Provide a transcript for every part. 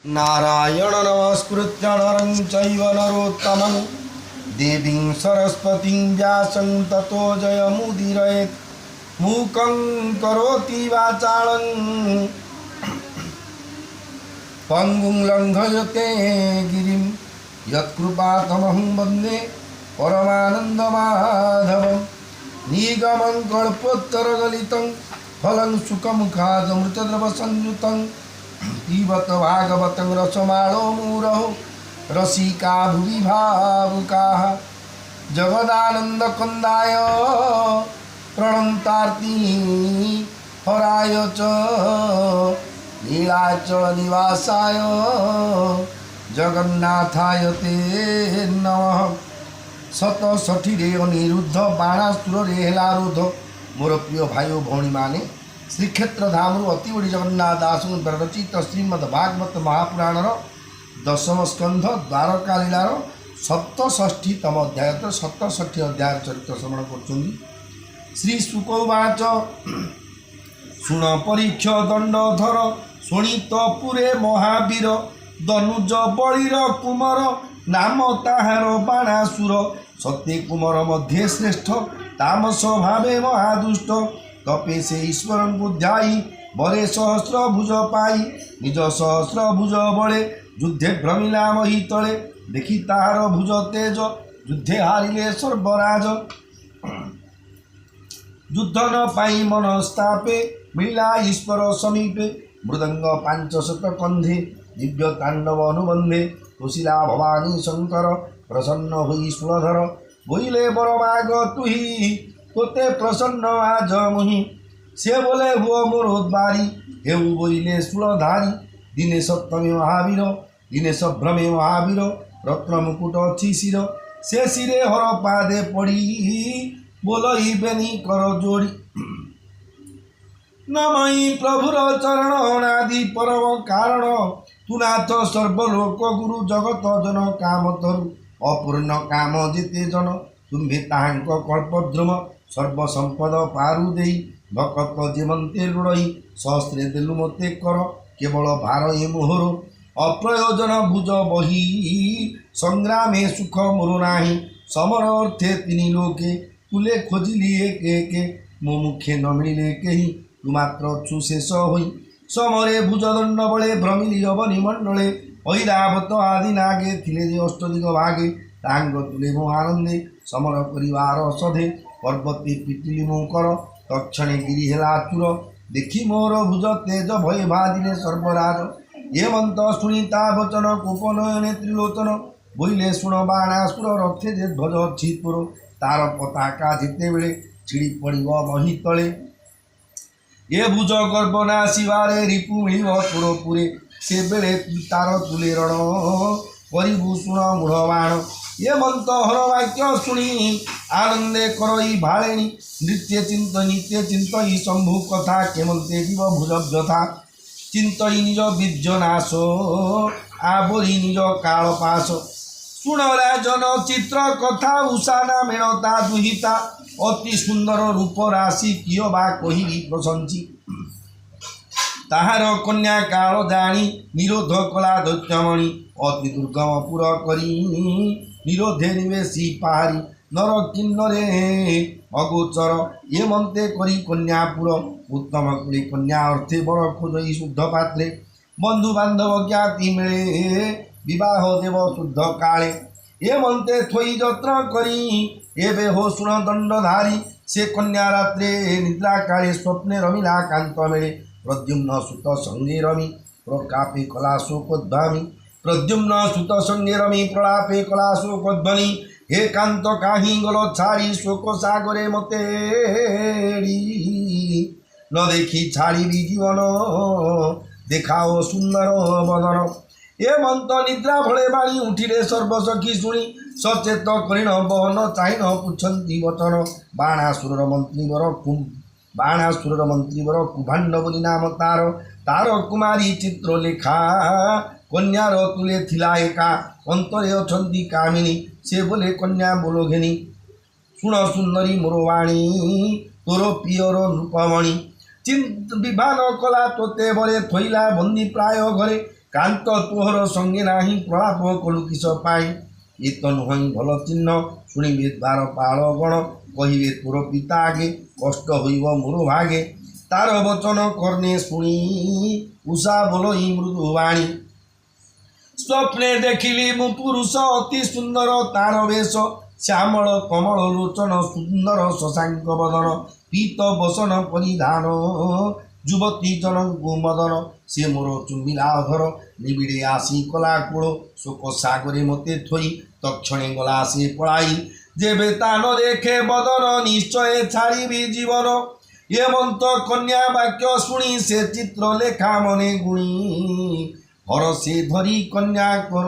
नारायण नमस्कृत्य नरं चैव नरोत्तमं देवीं सरस्वतीं व्यासं ततो जयमुदीरयेत् मूकं करोति वाचालं पङ्गुं लङ्घयते गिरिं यत्कृपातमहं वन्दे परमानन्दमाधवं निगमं कल्पोत्तरगलितं फलं सुखमुखादमृतद्रवसंयुतं पिबत भागवतं रसमाणो मुरहो रसिका भुवि भावुकाः जगदानन्दकन्दाय प्रणन्तार्ति हराय च लीलाचलनिवासाय जगन्नाथाय ते नमः। शतषठीरे अनिरुद्ध बाणासुर हेलारुद्ध मोर प्रिय भाई और भौणी माने श्रीक्षेत्र धाम अति बड़ी जगन्नाथ दास रचित श्रीमद्भागवत महापुराण दशम स्कंध द्वारका लीलार 67तम अध्याय 67 अध्याय चरित्र श्रवण कर श्री शुकवाच शुण परीक्ष दंडधर शुणित पुरे महावीर दनुज बलिर कुमर नाम ताहार बाणासुर सत्य कुमर मध्य श्रेष्ठ तामस भावे महादुष्ट तपे से ईश्वर को ध्याई बरे सहस्र भुज पाई निज सहस्र भुज बड़े युद्धे भ्रमिला मही तले देखी ताहार भुज तेज युद्धे हारिले सर्वराज युद्ध न पाई मनस्तापे मिला ईश्वर समीपे मृदंग 500 कंधे दिव्य तांडव अनुबंधे तुशिला भवानी शंकर प्रसन्न हुई सुरधर बोले बरमाग तुही तोते प्रसन्न आज मुहि से बोले हुआ मोर उद्बारी हेउ बोले सुरधारी दिने सप्तमी महावीर दिने सभ्रमे महावीर रत्न मुकुट अच्छी शिर से शिरे हर पादे पड़ी बोलई बेनी कर जोड़ी नमई प्रभुर चरण अनादि परम कारण तु नाथ सर्वलोक गुरु जगत जन काम तरु अपूर्ण काम जेते जन तुम्भे ताहांक कल्पद्रुम सर्वसंपद पारु देई भक्त जीवंते लुड़ई सहस्रे देलु मते कर केवल भार ए मोहर अप्रयोजन भुज बही संग्रामे सुख मोर नाही समर अर्थे तिनि लोके तुले खोजिली एक मो मुखे न मिले केही तु मात्र छु शेष होई समरे भुजदंड बळे भ्रमिली अवनि मंडले ऐरावत आदि नागे थिले जे अष्टदिग भागे तांग तुले मो आनंदे समर परिवार सधे पर्वती पिटिली मो कर तक्षणे गिरी हेला चूर देखी मोर भुज तेज भय भादिले सर्वराज ये मंत शुणिता वचन कुपनयने त्रिलोचन बोले शुण बाणासुर रक्षे जे ध्वज छितपुर तार पताका जिते बेले छिड़ी पड़िब मही तले ये भुज गर्भ नाशिबारे रिपु मिल पुरपुरे से बेले तार तुले रण परिभूषण मूढ़बाण ये मंत हर वाक्य शुणी आनंदे करई भाड़ेणी नित्य चिंतई शंभु कथा केमंते जीव भुज व्यथा चिंतई निज बीर्जनाश आवरी निज काल पाश शुण राजन चित्र कथा उषाना मेणता दुहिता अति सुंदर रूप राशि किय बा कहि प्रशंसी ताहार कन्या काल जानी निरोध कला दैत्यमणि अति दुर्गम पुर करी निरोधे निवेशी पाहारी नर किन्नरे अगोचर ये मंते करी कन्यापुर उत्तम कुली कन्या अर्थे बर खोजई शुद्ध पात्रे बंधु बांधव ज्ञाति मिले विवाह देव शुद्ध काले ये मंते थोई जत्र करी एबे हो शुण दंडधारी से कन्या रात्रे निद्रा काले स्वप्ने रमिला कांत मिले प्रद्युम्न सुत संगे रमी प्रकापे कला शोकोद्भामी प्रद्युम्न सुत संगे रमी प्रलापे कला शोकोध्वनि हे कांत काही गल छाड़ी शोक सागरे मते न देखी छाड़ी भी जीवन देखाओ सुंदर बदन ये मंत निद्रा भले बाणी उठिले सर्वसखी शुणी सचेत करिण बहन चाहिन पुछन्ति वचन बाणासुर मंत्रीवर कुभाण्ड बोली नाम तार तार कुमारी चित्रलेखा कन्यार तुले थिला एका अंतरे अछन्ति कामिनी से बोले कन्या बोलो घेनी शुण सुंदरी मोर वाणी तोर पियर रूपमणि चिंत विभान कला तोते बरे थोइला बंदी प्राय घरे କାନ୍ତ ତୋହର ସଙ୍ଗେ ନାହିଁ ପ୍ରଳାପ କଲୁ କିସ ପାଇଁ ଏ ତ ନୁହଁ ଭଲ ଚିହ୍ନ ଶୁଣିବେ ଦ୍ୱାର ପାଳ ଗଣ କହିବେ ତୋର ପିତା ଆଗେ କଷ୍ଟ ହୋଇବ ମୋର ଭାଗେ ତାର ବଚନ କର୍ଣ୍ଣେ ଶୁଣି ଉଷା ବୋଲଇ ମୃଦୁବାଣୀ ସ୍ୱପ୍ନେ ଦେଖିଲି ମୁଁ ପୁରୁଷ ଅତି ସୁନ୍ଦର ତାର ବେଶ ଶ୍ୟାମଳ କମଳ ଲୋଚନ ସୁନ୍ଦର ଶଶାଙ୍କ ବଦନ ପୀତ ବସନ ପରିଧାନ ଯୁବତୀ ଜଣଙ୍କୁ ମଦନ ସେ ମୋର ଚୁମ୍ବିଲା ଅଧର ନିବିଡ଼େ ଆସି କଲା କୂଳ ଶୋକ ସାଗରେ ମୋତେ ଥୋଇ ତକ୍ଷଣେ ଗଲା ସେ ପଳାଇ ଯେବେ ତାନ ଦେଖେ ବଦନ ନିଶ୍ଚୟ ଛାଡ଼ିବି ଜୀବନ ଏମନ୍ତ କନ୍ୟା ବାକ୍ୟ ଶୁଣି ସେ ଚିତ୍ର ଲେଖା ମନେ ଗୁଣି ହର ସେ ଧରି କନ୍ୟା କର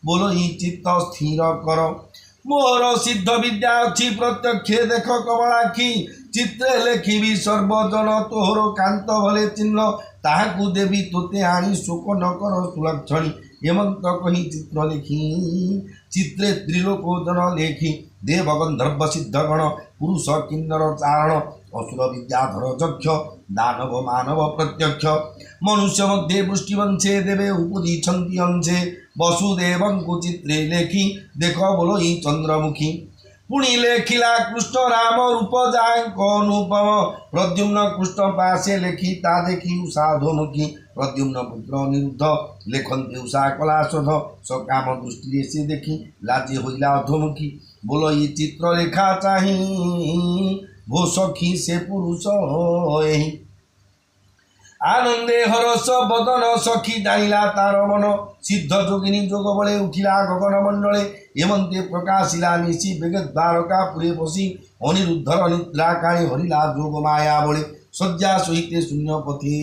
ବୋଲଇ ଚିତ୍ତ ସ୍ଥିର କର ମୋର ସିଦ୍ଧ ବିଦ୍ୟା ଅଛି ପ୍ରତ୍ୟକ୍ଷ ଦେଖ କମଳାକ୍ଷୀ ଚିତ୍ରେ ଲେଖିବି ସର୍ବଜନ ତୋହର କାନ୍ତ ଭଲେ ଚିହ୍ନ ତାହାକୁ ଦେବି ତୋତେ ଆଣି ଶୋକ ନ କର ସୁଲକ୍ଷଣୀ ଏମନ୍ତ କହି ଚିତ୍ର ଲେଖି ଚିତ୍ରେ ତ୍ରିଲୋକ ଜନ ଲେଖି ଦେବ ଗନ୍ଧର୍ବ ସିଦ୍ଧଗଣ ପୁରୁଷ କିନ୍ନର ଚାରଣ ଅସୁର ବିଦ୍ୟାଧର ଯକ୍ଷ ଦାନବ ମାନବ ପ୍ରତ୍ୟକ୍ଷ ମନୁଷ୍ୟ ମଧ୍ୟ ବୃଷ୍ଟିବଂଶେ ଦେବେ ଉପଦିଛନ୍ତି ଅଂଶେ ବସୁଦେବଙ୍କୁ ଚିତ୍ରେ ଲେଖି ଦେଖ ବୋଲଇ ଚନ୍ଦ୍ରମୁଖୀ ପୁଣି ଲେଖିଲା କୃଷ୍ଣ ରାମ ରୂପ ଯାଙ୍କ ଅନୁପମ ପ୍ରଦ୍ୟୁମ୍ନ କୃଷ୍ଣ ପାଶେ ଲେଖି ତା ଦେଖି ଉଷାଧୋମୁଖୀ ପ୍ରଦ୍ୟୁମ୍ନ ପୁତ୍ର ଅନିରୁଦ୍ଧ ଲେଖନ୍ତି ଉଷା କଲା ଶୋଧ ସକାମ ଦୃଷ୍ଟିରେ ସେ ଦେଖି ଲାଜେ ହୋଇଲା ଅଧୋମୁଖୀ ବୋଲଇ ଚିତ୍ର ଲେଖା ଚାହିଁ ଭୋ ସଖୀ ସେ ପୁରୁଷ ଏହି ଆନନ୍ଦେ ହରସ ବଦନ ସଖୀ ଜାଣିଲା ତାର ମନ ସିଦ୍ଧ ଯୋଗିନୀ ଯୋଗ ବଳେ ଉଠିଲା ଗଗନ ମଣ୍ଡଳେ ଏମନ୍ତେ ପ୍ରକାଶିଲା ନିଶି ବେଗ ଦ୍ୱାରକା ପୁରେ ବସି ଅନିରୁଦ୍ଧର ନିଦ୍ରା କାଳେ ହରିଲା ଯୋଗ ମାୟା ବଳେ ଶଯ୍ୟା ସହିତେ ଶୂନ୍ୟ ପଥେ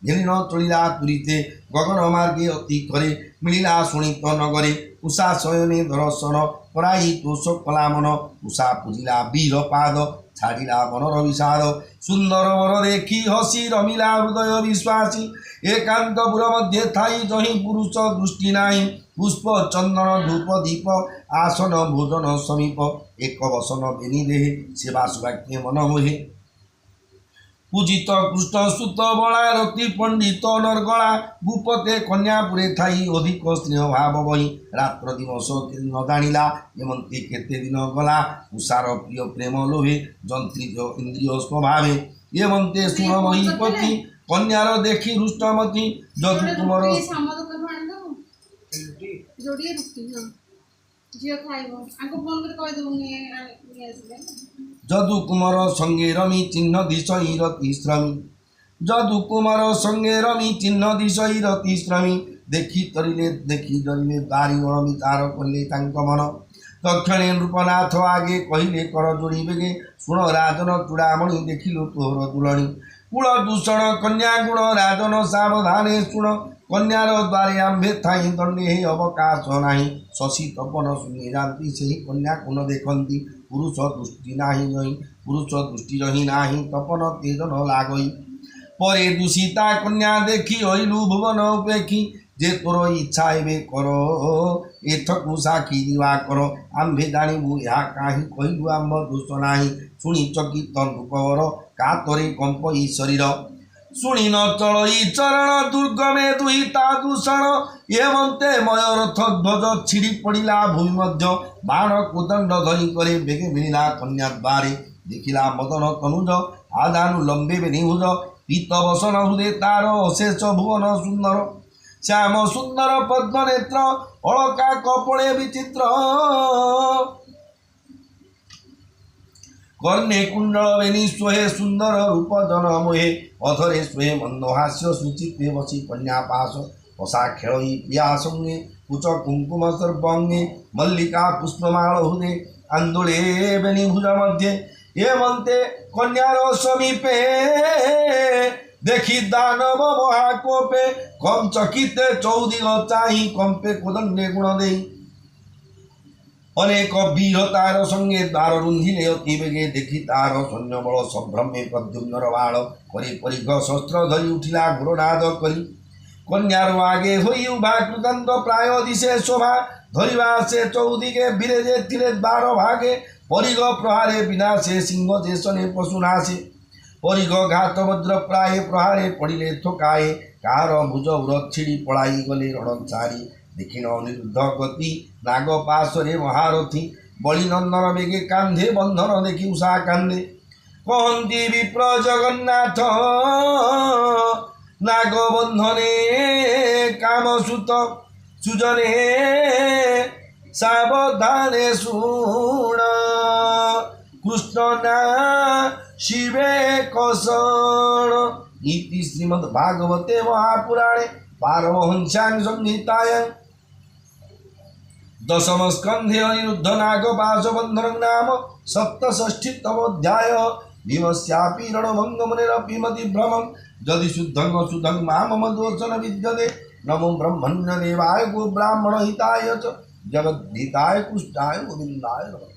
ଘେରିଣ ଚଳିଲା ତୁରିତେ ଗଗନ ମାର୍ଗେ ଅତି করে ମିଳିଲା ଶୁଣିତ ନଗରେ ଉଷା ଶୟନେ ଦର୍ଶନ କରାଇ ତୋଷ କଲା ମନ ଉଷା ପୂଜିଲା ବୀର ପାଦ ଛାଡ଼ିଲା ମନର ବିଷାଦ ସୁନ୍ଦର ବର ଦେଖି ହସି ରମିଲା ହୃଦୟ ବିଶ୍ୱାସୀ ଏକାନ୍ତପୁର ମଧ୍ୟ ଥାଇ ଜହିଁ ପୁରୁଷ ଦୃଷ୍ଟି ନାହିଁ ପୁଷ୍ପ ଚନ୍ଦନ ଧୂପ ଦୀପ ଆସନ ଭୋଜନ ସମୀପ ଏକ ବସନ ବେନି ଦେହେ ସେବା ସୁବାକ୍ୟ ମନ ମୋହେ ପୂଜିତ କୃଷ୍ଣ ସୁତ ବଳା ରତି ପଣ୍ଡିତ ନରଗଳା ଭୂପତେ କନ୍ୟାପୁରେ ଥାଇ ଅଧିକ ସ୍ନେହ ଭାବ ବହି ରାତ୍ର ଦିବସ ନ ଜାଣିଲା ଏମନ୍ତି କେତେ ଦିନ ଗଲା ଉଷାର ପ୍ରିୟ ପ୍ରେମ ଲୋଭେ ଯନ୍ତ୍ରିତ ଇନ୍ଦ୍ରିୟ ସ୍ୱଭାବେ ଏମନ୍ତେ ଶୁଣ ମହିପତି କନ୍ୟାର ଦେଖି ହୃଷ୍ଟମତି ଯଦୁ ତୁମର যদু কুমার সঙ্গে রমি চিহ্ন দিশই রতি শ্রমী যদু কুমার সঙ্গে রমি চিহ্ন দিশই রতি শ্রমী দেখি ডরিলে বারি গণ বিচার করলে তাঙ্ক মন তক্ষণে নৃপনাথ আগে কহিলে কর যোড়ি বেগে শুণ রাজন চূড়ামণি দেখিল তোর দুলণী কুল দূষণ কন্যা গুণ রাজন সাবধানে শুণ কন্যার দ্বারে আম্ভে থাই দণ্ডে হে অবকাশ ନାହିଁ শশী তপন শুনে যাନ୍ତି ସେହି କନ୍ୟାକୁ ନ ଦେଖନ୍ତି ପୁରୁଷ ଦୃଷ୍ଟି ନାହିଁ ଜଇଁ ପୁରୁଷ ଦୃଷ୍ଟି ରହି ନାହିଁ ତପନ ତେଜନ ଲାଗଇ ପରେ ଦୂଷିତା କନ୍ୟା ଦେଖି ଅଇଲୁ ଭୁବନ ଉପେକ୍ଷୀ ଯେ ତୋର ଇଚ୍ଛା ଏବେ କର ଏଥକୁ ସାକ୍ଷୀ ଦିବା କର ଆମ୍ଭେ ଜାଣିବୁ ଏହା କାହିଁ କହିଲୁ ଆମ୍ଭ ଦୋଷ ନାହିଁ ଶୁଣି ଚକିତ ନୃପବର କାତରେ କମ୍ପଇ ଶରୀର শুনি ন চলই চরণ দুর্গমে দুহিতা দূষণ এমন্তে ময়রথ ধ্বজ ছিড়ি পড়িলা ভূমি মধ্য বাণ কোদণ্ড ধরি করে বেগে মিলিলা কন্যা দ্বারে দেখিলা মদন তনুজ আদানু লম্বে বেনিভুজ পীত বসন হৃদে তার অশেষ ভুবন সুন্দর শ্যাম সুন্দর পদ্মনেত্র অলকা কপড়ে বিচিত্র কর্ণে কুণ্ডল বেনি সোহে সুন্দর রূপ জন মোহে অধরে সোহে মন্দহাস্য সুচিত্রে বসি কন্যা পাশ পশা খেলই প্রিয়া সঙ্গে কুচ কুঙ্কুম সর্বঙ্গে মল্লিকা পুষ্পমাল হুদে আন্দোলে বেনি ভুজ মধ্যে এমন্তে কন্যার সমীপে দেখি দানব মহাকোপে কম চকিতে চৌদিগ চাহি কম্পে কোদণ্ডে গুণ দেই অনেক বীরতার সঙ্গে দ্বার রুন্ধিলে অতি বেগে দেখি তার সৈন্যবল সম্ভ্রমে প্রদ্যুম্নর বাল করে পরিঘ শস্ত্র ধরি উঠিলা ঘোরনাদ করি কন্যার আগে হই উভা কৃতান্ত প্রায় দিশে শোভা ধরিবা সে চৌদিকে বীরে যে তীরে দ্বার ভাগে পরিঘ প্রহারে বিনাশে সিংহ যে শনে পশু নাশে পরিঘ ঘাত বজ্র প্রায়ে প্রহারে পড়িলে থোকায়ে कार भुज व्रत छिड़ी पलाई गले रण चारी देखिन अनिरुद्ध गति नाग पाशरे महारथी बलि नंदन बेगे कांधे बंधन देखी उषा कांदे कहती विप्र जगन्नाथ नाग बंधने कामसुत सुजने सावधाने शुण कृष्ण ना शिवे कषण इति श्रीमद्भागवते महापुराणे पारमहंस्यां संहितायां दशम स्कंधे अनिरुद्ध नाग पाशबंधन नाम सप्तषष्ठीतमोऽध्याय भीमस्यापि रणभंग मुनिरपि मति भ्रमं यदि शुद्धं शुद्धं माममदोषन विद्यते नमो ब्रह्मण्य देवाय गो ब्राह्मण हिताय च जगद्धिताय कृष्णाय गोविन्दाय नमः।